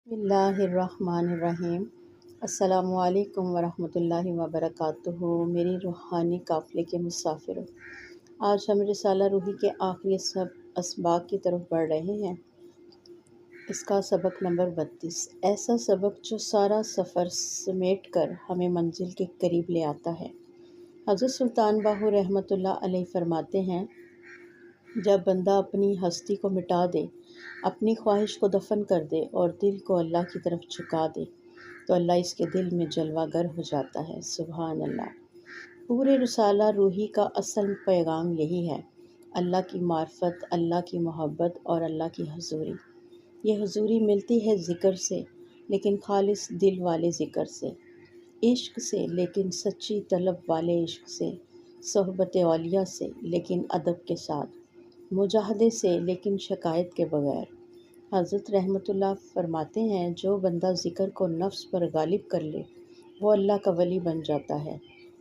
بسم اللہ الرحمن الرحیم۔ السلام علیکم ورحمۃ اللہ وبرکاتہ۔ میری روحانی قافلے کے مسافروں، آج ہم رسالہ روحی کے آخری اسباق کی طرف بڑھ رہے ہیں۔ اس کا سبق نمبر 32، ایسا سبق جو سارا سفر سمیٹ کر ہمیں منزل کے قریب لے آتا ہے۔ حضرت سلطان باہو رحمۃ اللہ علیہ فرماتے ہیں، جب بندہ اپنی ہستی کو مٹا دے، اپنی خواہش کو دفن کر دے اور دل کو اللہ کی طرف جھکا دے تو اللہ اس کے دل میں جلوہ گر ہو جاتا ہے۔ سبحان اللہ۔ پورے رسالہ روحی کا اصل پیغام یہی ہے، اللہ کی معرفت، اللہ کی محبت اور اللہ کی حضوری۔ یہ حضوری ملتی ہے ذکر سے، لیکن خالص دل والے ذکر سے، عشق سے لیکن سچی طلب والے عشق سے، صحبت اولیاء سے لیکن ادب کے ساتھ، مجاہدے سے لیکن شکایت کے بغیر۔ حضرت رحمۃ اللہ فرماتے ہیں، جو بندہ ذکر کو نفس پر غالب کر لے وہ اللہ کا ولی بن جاتا ہے،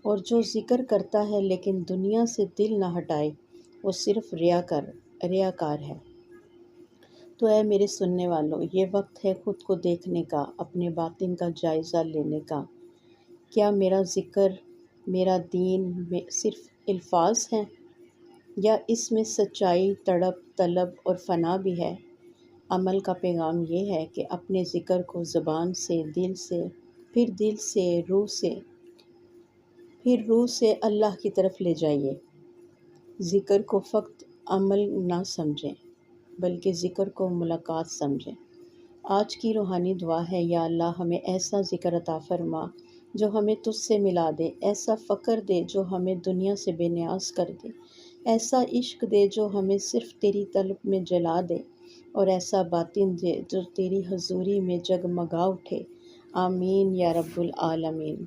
اور جو ذکر کرتا ہے لیکن دنیا سے دل نہ ہٹائے وہ صرف ریاکار ہے۔ تو اے میرے سننے والوں، یہ وقت ہے خود کو دیکھنے کا، اپنے باطن کا جائزہ لینے کا۔ کیا میرا ذکر، میرا دین صرف الفاظ ہیں، یا اس میں سچائی، تڑپ، طلب اور فنا بھی ہے؟ عمل کا پیغام یہ ہے کہ اپنے ذکر کو زبان سے، دل سے، پھر دل سے، پھر روح سے اللہ کی طرف لے جائیے۔ ذکر کو فقط عمل نہ سمجھیں، بلکہ ذکر کو ملاقات سمجھیں۔ آج کی روحانی دعا ہے، یا اللہ ہمیں ایسا ذکر عطا فرما جو ہمیں تجھ سے ملا دے، ایسا فقر دے جو ہمیں دنیا سے بے نیاز کر دے، ایسا عشق دے جو ہمیں صرف تیری طلب میں جلا دے، اور ایسا باطن دے جو تیری حضوری میں جگمگا اٹھے۔ آمین یا رب العالمین۔